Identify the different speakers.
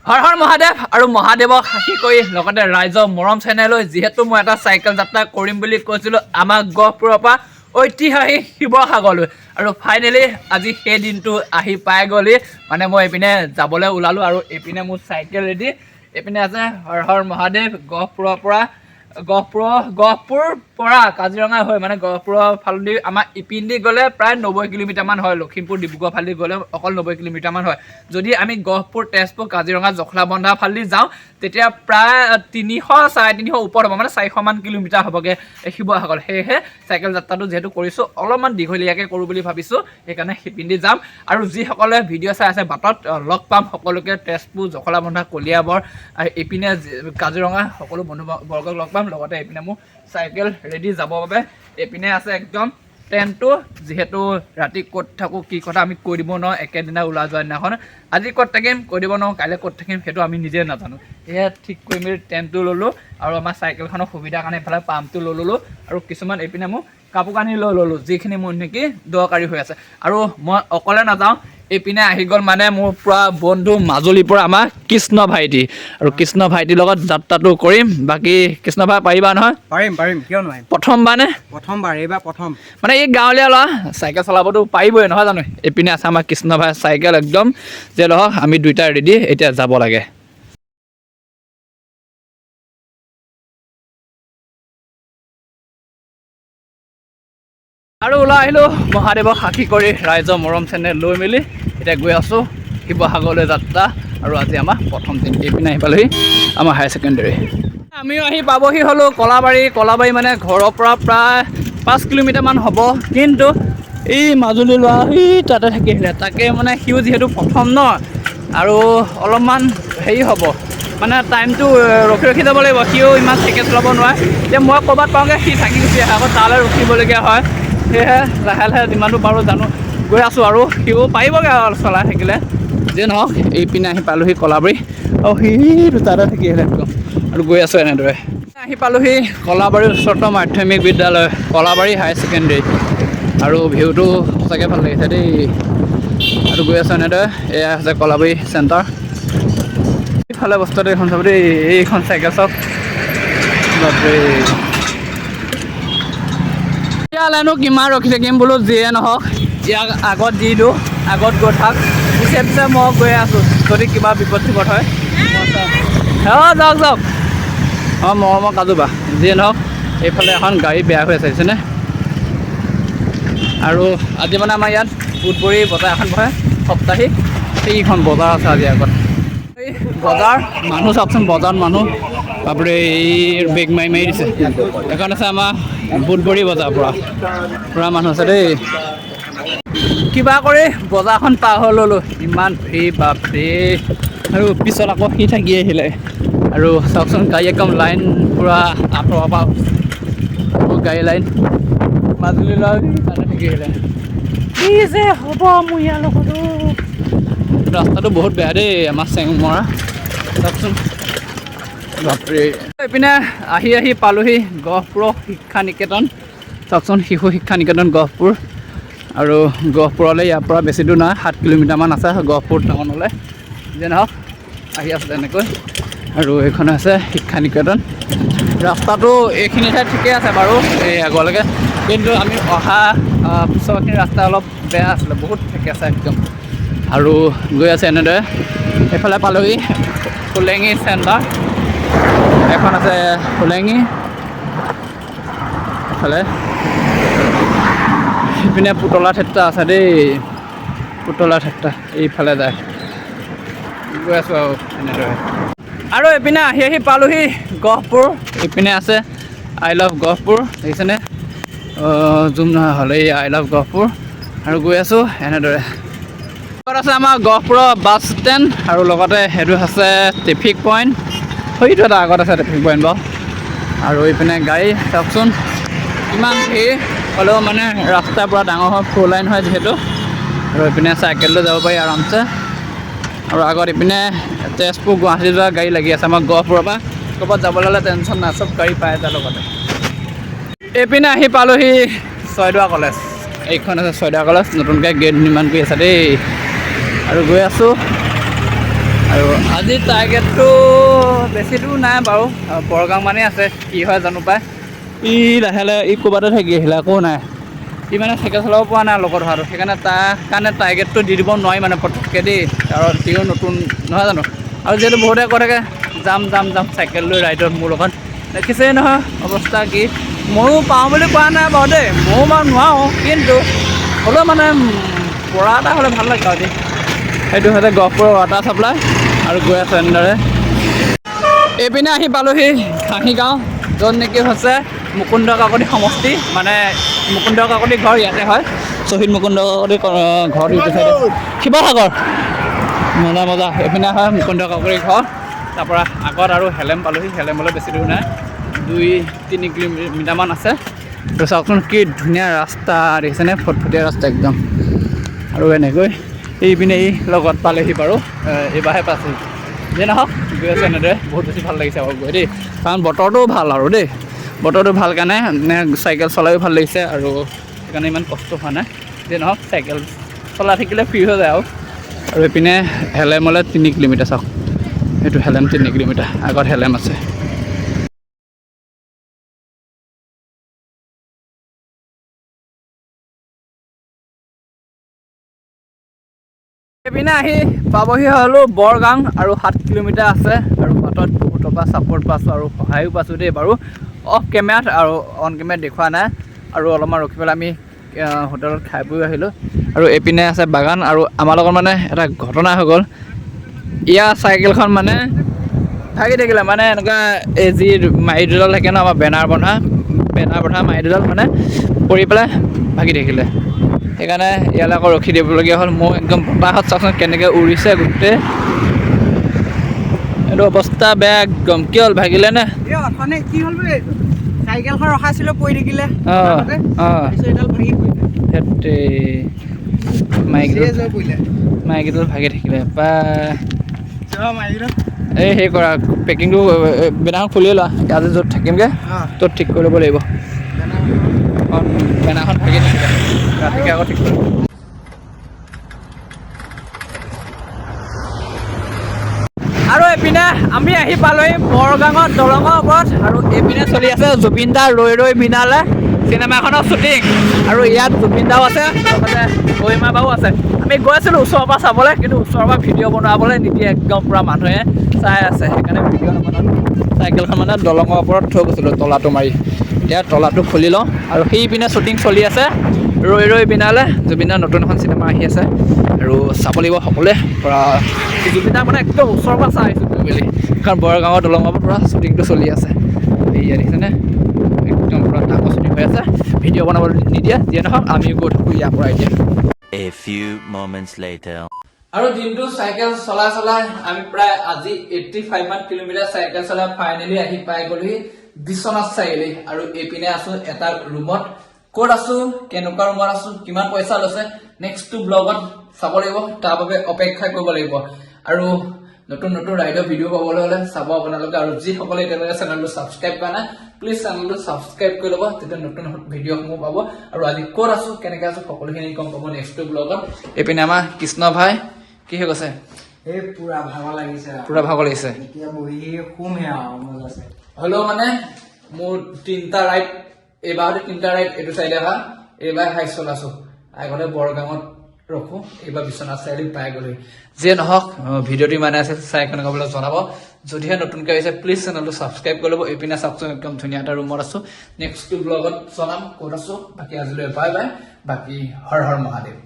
Speaker 1: হৰ হৰ মহাদেৱ আৰু মহাদেৱক সাক্ষী কৰি লগতে ৰাইজৰ মৰম চেনেলৈ যিহেতু মই এটা চাইকেল যাত্ৰা কৰিম বুলি কৈছিলোঁ আমাৰ গহপুৰৰ পৰা ঐতিহাসিক শিৱসাগৰলৈ আৰু ফাইনেলি আজি সেই দিনটো আহি পাই গ'লি মানে মই এইপিনে যাবলৈ ওলালোঁ আৰু এইপিনে মোৰ চাইকেল ৰেডি এইপিনে আছে হৰ হৰ মহাদেৱ গহপুৰৰ পৰা কাজিৰঙা হৈ মানে গহপুৰৰ ফালেদি আমাৰ ইপিনেদি গ'লে প্ৰায় 90 কিলোমিটাৰমান হয় লখিমপুৰ ডিব্ৰুগড় ফালেদি গ'লে অকল 90 কিলোমিটাৰমান হয় যদি আমি গহপুৰ তেজপুৰ কাজিৰঙা জখলাবন্ধা ফালেদি যাওঁ তেতিয়া প্ৰায় 300-350 ওপৰত হ'ব মানে 400মান কিলোমিটাৰ হ'বগৈ শিৱসাগৰ সেয়েহে চাইকেল যাত্ৰাটো যিহেতু কৰিছোঁ অলপমান দীঘলীয়াকৈ কৰোঁ বুলি ভাবিছোঁ সেইকাৰণে সিপিনেদি যাম আৰু যিসকলে ভিডিঅ' চাই আছে বাটত লগ পাম সকলোকে তেজপুৰ জখলাবন্ধা কলিয়াবৰ এইপিনে কাজিৰঙা সকলো বন্ধুবৰ্গক লগ পাম লগতে এইপিনে মোৰ চাইকেল ৰেডি যাবৰ বাবে এইপিনে আছে একদম টেণ্টটো যিহেতু ৰাতি ক'ত থাকোঁ কি কথা আমি কৈ দিব নোৱাৰোঁ একেদিনা ওলাই যোৱা দিনাখন আজি ক'ত থাকিম কৈ দিব নোৱাৰোঁ কাইলৈ ক'ত থাকিম সেইটো আমি নিজে নাজানো সেয়া ঠিক কৰি মেলি টেণ্টটো ল'লোঁ আৰু আমাৰ চাইকেলখনৰ সুবিধাৰ কাৰণে এইফালে পাম্পটো লৈ ল'লোঁ আৰু কিছুমান এইপিনে মোক কাপোৰ কানি লৈ ল'লোঁ যিখিনি মোৰ নেকি দৰকাৰী হৈ আছে আৰু মই অকলে নাযাওঁ এইপিনে আহি গ'ল মানে মোৰ পৰা বন্ধু মাজুলীৰ পৰা আমাৰ কৃষ্ণ ভাইটি আৰু কৃষ্ণ ভাইটিৰ লগত যাত্ৰাটো কৰিম বাকী কৃষ্ণ ভাই পাৰিবা নহয়
Speaker 2: পাৰিম কিয় নোৱাৰিম
Speaker 1: প্ৰথমবাৰ নে
Speaker 2: প্ৰথমবাৰ এইবাৰ প্ৰথম
Speaker 1: মানে এই গাঁৱলীয়া ল'ৰা চাইকেল চলাবতো পাৰিবই নহয় জানো এইপিনে আছে আমাৰ কৃষ্ণ ভাই চাইকেল একদম যে নহওক আমি দুইটা ৰেডি এতিয়া যাব লাগে আৰু ওলাই আহিলোঁ মহাদেৱক সাক্ষী কৰি ৰাইজৰ মৰম চেনেহ লৈ মেলি এতিয়া গৈ আছোঁ শিৱসাগৰলৈ যাত্ৰা আৰু আজি আমাৰ প্ৰথম দিন এইপিনে আহি পালোহি আমাৰ হায়াৰ ছেকেণ্ডেৰী আমিও আহি পাবহি হ'লোঁ কলাবাৰী মানে ঘৰৰ পৰা প্ৰায় 5 কিলোমিটাৰমান হ'ব কিন্তু এই মাজুলী ল'ৰা সি তাতে থাকি আহিলে তাকে মানে সিও যিহেতু প্ৰথম ন আৰু অলপমান হেৰি হ'ব মানে টাইমটো ৰখি যাব লাগিব সিও ইমান চাইকেল চলাব নোৱাৰে এতিয়া মই ক'ৰবাত পাওঁগৈ সি থাকি গুচি আহে আকৌ তালৈ ৰখিবলগীয়া হয় সেয়েহে লাহে লাহে যিমানটো পাৰোঁ জানো গৈ আছোঁ আৰু সিও পাৰিবগৈ আৰু চলাই থাকিলে যে নহওক এইপিনে আহি পালোহি কলাবাৰী আৰু সি দুটাতে থাকি আহিলে একদম আৰু গৈ আছোঁ এনেদৰে আহি পালোহি কলাবাৰী উচ্চতৰ মাধ্যমিক বিদ্যালয় কলাবাৰী হায়াৰ ছেকেণ্ডেৰী আৰু ভিউটো সঁচাকৈ ভাল লাগিছে দেই আৰু গৈ আছোঁ এনেদৰে এয়া হৈছে কলাবাৰী চেণ্টাৰ এইফালে বস্তুটো এইখন চাব দেই এইখন চাইকেল চাওক বাপৰে ইয়ালৈনো কিমান ৰখি থাকিম বোলো যিয়ে নহওক ইয়াক আগত দি দিওঁ আগত গৈ থাক পিছে মই গৈ আছোঁ যদি কিবা বিপদ চিপদ হয় যাওক মই কাজু বা যিয়ে নহওক এইফালে এখন গাড়ী বেয়া হৈ আছে দেখিছেনে আৰু আজি মানে আমাৰ ইয়াত বুধবৰী বজাৰ এখন বহে সপ্তাহিক সেইখন বজাৰ আছে আজি আগত এই বজাৰ মানুহ চাওকচোন বজাৰত মানুহ বাপৰে এই বেগ মাৰি দিছে এখন আছে আমাৰ বুধবৰী বজাৰ পূৰা মানুহ আছে দেই কিবা কৰি বজাৰখন পাৰ হৈ ল'লোঁ ইমান ভিৰ বাপৰে আৰু পিছত আকৌ সি থাকি আহিলে আৰু চাওকচোন গাড়ী একদম লাইন পূৰা আঁতৰৰ পৰা গাড়ী লাইন মাজুলী লৈ তাতে থাকি আহিলে কি যে হ'ব মোৰ ইয়াৰ লগতো ৰাস্তাটো বহুত বেয়া দেই আমাৰ চেংমৰা চাওকচোন বাপৰে এইপিনে আহি পালোহি গহপুৰ শিক্ষা নিকেতন চাওকচোন শিশু শিক্ষা নিকেতন গহপুৰ আৰু গহপুৰলৈ ইয়াৰ পৰা বেছি দূৰ নহয় 7 কিলোমিটাৰমান আছে গহপুৰ টাউনলৈ যে নহওক আহি আছে তেনেকৈ আৰু এইখন আছে শিক্ষা নিকেতন ৰাস্তাটো এইখিনি ঠাইত ঠিকেই আছে বাৰু এই আগলৈকে কিন্তু আমি অহা পিছৰখিনি ৰাস্তা অলপ বেয়া আছিলে বহুত ঠেকেচা একদম আৰু গৈ আছে এনেদৰে এইফালে পালোহি ফুলেঙি চেণ্টাৰ এখন আছে ফুলেঙি এইফালে এইপিনে পুতলা থেটা আছে দেই পুতলা থেটা এইফালে যায় গৈ আছোঁ আৰু এনেদৰে আৰু এইপিনে আহি পালোহি গহপুৰ এইপিনে আছে আই লাভ গহপুৰ দেখিছেনে জুম নহয় হ'লে এই আই লাভ গহপুৰ আৰু গৈ আছোঁ এনেদৰে লগত আছে আমাৰ গহপুৰৰ বাছ ষ্টেণ্ড আৰু লগতে সেইটো আছে ট্ৰেফিক পইণ্ট সেইটো এটা আগত আছে ট্ৰেফিক পইণ্ট বাৰু আৰু এইপিনে গাড়ী চাওকচোন কিমান ভিৰ হ'লেও মানে ৰাস্তা পূৰা ডাঙৰ হয় 4 লাইন হয় যিহেতু আৰু এইপিনে চাইকেল লৈ যাব পাৰি আৰামছে আৰু আগত এইপিনে তেজপুৰ গুৱাহাটী যোৱা গাড়ী লাগি আছে আমাৰ গহপুৰৰ পৰা ক'ৰবাত যাবলৈ হ'লে টেনশ্যন নাই চব গাড়ী পাই যায় লগতে এইপিনে আহি পালোহি ছয়দুৱাৰ কলেজ এইখন আছে ছয়দুৱাৰ কলেজ নতুনকৈ গেট নিৰ্মাণ কৰি আছে দেই আৰু গৈ আছোঁ আৰু আজি টাৰ্গেটটো বেছি দূৰ নাই বাৰু, বৰগাং মানে আছে, কি হয় জানো পায়। ই লাহে লাহে ই ক'ৰবাতে থাকি আহিলে, একো নাই। ই মানে চাইকেল চলাব পৰা নাই লগত হোৱাটো, সেইকাৰণে তাৰ কাৰণে টাৰ্গেটটো দি দিব নোৱাৰি মানে পটককৈ দেই, কাৰণ সিও নতুন নহয় জানো। আৰু যিহেতু বহুতে কৈ থাকে যাম চাইকেল লৈ ৰাইডত মোৰ লগত, দেখিছেই নহয় অৱস্থা কি। ময়ো পাওঁ বুলি কোৱা নাই বাৰু দেই, ময়ো বাৰু নোৱাৰোঁ, কিন্তু হ'লেও মানে পৰা এটা হ'লে ভাল লাগে আৰু দেই। সেইটো হৈছে গহপুৰৰ ৱাটাৰ ছাপ্লাই আৰু গৈ আছে এনেদৰে। এইপিনে আহি পালোহি হাঁহি গাঁও, য'ত নেকি হৈছে মুকুন্দ কাকতি সমষ্টি, মানে মুকুন্দ কাকতি ঘৰ ইয়াতে হয়, শ্বহীদ মুকুন্দ কাকতি ঘৰ ইটো চাইডে শিৱসাগৰ। মজা এইপিনে হয় মুকুন্দ কাকতি ঘৰ। তাৰপৰা আগত আৰু হেলেম পালোহি, হেলেমলৈ বেছি দূৰ নাই, 2-3 কিলোমিটাৰমান আছে। তো চাওকচোন কি ধুনীয়া ৰাস্তা দেখিছেনে, ফটফটীয়া ৰাস্তা একদম। আৰু এনেকৈ এইপিনে এই লগত পালেহি বাৰু, এইবাৰহে পাইছোঁ। যে নহওক গৈ আছে এনেদৰে, বহুত বেছি ভাল লাগিছে আৰু গৈ দেই, কাৰণ বতৰটোও ভাল আৰু দেই, বতৰটো ভাল কাৰণে চাইকেল চলায়ো ভাল লাগিছে, আৰু সেইকাৰণে ইমান কষ্ট হোৱা নাই। যে নহওক চাইকেল চলাই থাকিলে ফ্ৰী হৈ যায় আৰু এইপিনে হেলেমলৈ 3 কিলোমিটাৰ চাওক, এইটো হেলেম 3 কিলোমিটাৰ, আগত হেলেম আছে। এইপিনে আহি পাবহি হ'লোঁ বৰগাং, আৰু 7 কিলোমিটাৰ আছে, আৰু বাটত বহুতৰ পৰা ছাপৰ্ট পাইছোঁ আৰু সহায়ো পাইছোঁ দেই বাৰু, অফ কেমেৰাত আৰু অন কেমেৰাত দেখুওৱা নাই। আৰু অলপমান ৰখি পেলাই আমি হোটেলত খাই বৈ আহিলোঁ। আৰু এইপিনে আছে বাগান, আৰু আমাৰ লগত মানে এটা ঘটনা হৈ গ'ল। ইয়াৰ চাইকেলখন মানে ভাগি থাকিলে, মানে এনেকুৱা এই যি মাৰি দুডাল থাকে ন, আমাৰ বেনাৰ বন্ধা মাৰি দুডাল মানে পৰি পেলাই ভাগি থাকিলে। সেইকাৰণে ইয়ালৈ আকৌ ৰখি দিবলগীয়া হ'ল। মোৰ একদম বতাহত চাওকচোন কেনেকৈ উৰিছে গোটেই, এইটো অৱস্থা বেয়া একদম। কি হ'ল, ভাগিলে নে?
Speaker 2: অথনি কি হ'ল বুলি চাইকেলখন ৰখাইছিলোঁ, পৰি থাকিলে।
Speaker 1: মাইকীডাল ভাগি থাকিলে বা এই সেই কৰা পেকিংটো, বেনাৰখন খুলি লোৱা, আজি য'ত থাকিমগৈ ত'ত ঠিক কৰি ল'ব লাগিব। বেনাৰখন ভাগি থাকিলে, ৰাতিকৈ আকৌ ঠিক কৰিব। আৰু এইপিনে আমি আহি পালোহি বৰগাঙৰ দলঙৰ ওপৰত, আৰু এইপিনে চলি আছে জুবিন দাৰ ৰৈ ৰৈ বিনালে চিনেমাখনৰ শ্বুটিং, আৰু ইয়াত জুবিন দাও আছে, লগতে গৰিমা বাও আছে। আমি গৈ আছিলোঁ ওচৰৰ পৰা চাবলৈ, কিন্তু ওচৰৰ পৰা ভিডিঅ' বনাবলৈ নিদিয়ে, একদম পূৰা মানুহে চাই আছে, সেইকাৰণে ভিডিঅ' নবনালোঁ। চাইকেলখন মানে দলঙৰ ওপৰত থৈ গৈছিলোঁ তলাটো মাৰি, এতিয়া তলাটো খুলি লওঁ। আৰু সেইপিনে শ্বুটিং চলি আছে ৰৈ ৰৈ বিনালে, জুবিন দাৰ নতুন এখন চিনেমা আহি আছে, আৰু চাব লাগিব সকলোৱে। পূৰা জুবিন দাৰ মানে একদম ওচৰৰ পৰা চাই আহিছোঁ বুলি, কাৰণ বৰগাঙৰ দলঙৰ পৰা পূৰা শ্বুটিংটো চলি আছে। এইয়া দেখিছেনে, একদম পূৰা ডাঙৰ শ্বুটিং হৈ আছে, ভিডিঅ' বনাবলৈ নিদিয়ে। যিয়ে নহওক আমিও গৈ থাকোঁ ইয়াৰ পৰা এতিয়া।
Speaker 3: A few moments later.
Speaker 1: আৰু দিনটো চাইকেল চলাই আমি প্ৰায় আজি 85 মান কিলোমিটাৰ চাইকেল চলাই ফাইনেলি আহি পাই গ'লোহি বিশ্বনাথ চাৰিআলি। আৰু এইপিনে আছো এটা ৰুমত, ক'ত আছো, কেনেকুৱা ৰুমত আছো, কিমান পইচা লৈছে, নেক্সটটো ব্লগত চাব লাগিব, তাৰ বাবে অপেক্ষা কৰিব লাগিব। আৰু নতুন ৰাইডৰ ভিডিঅ' পাবলৈ হ'লে চাব আপোনালোকে। আৰু যিসকলে এতিয়ালৈকে চেনেলটো ছাবস্ক্ৰাইব কৰা নাই, প্লিজ চেনেলটো ছাবস্ক্ৰাইব কৰি ল'ব, তেতিয়া নতুন ভিডিঅ'সমূহ পাব। আৰু আজি ক'ত আছো, কেনেকৈ আছো, সকলোখিনি গম পাব নেক্সটটো ব্লগত। এইপিনে আমাৰ কৃষ্ণ ভাই কি হৈ গৈছে,
Speaker 2: এই পুৰা ভাগৰ লাগিছে, এতিয়া বহি শুমহে আৰু মজা আছে।
Speaker 1: হ'লেও মানে মোৰ 3টা ৰাইড, এইবাৰতে 3টা ৰাইড এইটো চাইডে অহা, এইবাৰ হাইচ চলাইছো। আগতে বৰগাঙত ৰখো, এইবাৰ বিশ্বনাথ চাৰিআলি পাই গ'লো। যিয়ে নহওক ভিডিঅ'টো ইমানে আছে, চাই কেনেকুৱা বোলে জনাব। যদিহে নতুনকৈ আহিছে প্লিজ চেনেলটো ছাবস্ক্ৰাইব কৰি ল'ব। এইপিনে চাওকচোন একদম ধুনীয়া এটা ৰুমত আছো, নেক্সট ব্লগত জনাম ক'ত আছো। বাকী আজিলৈ বাই বাই, বাকী হৰ হৰ মহাদেৱ।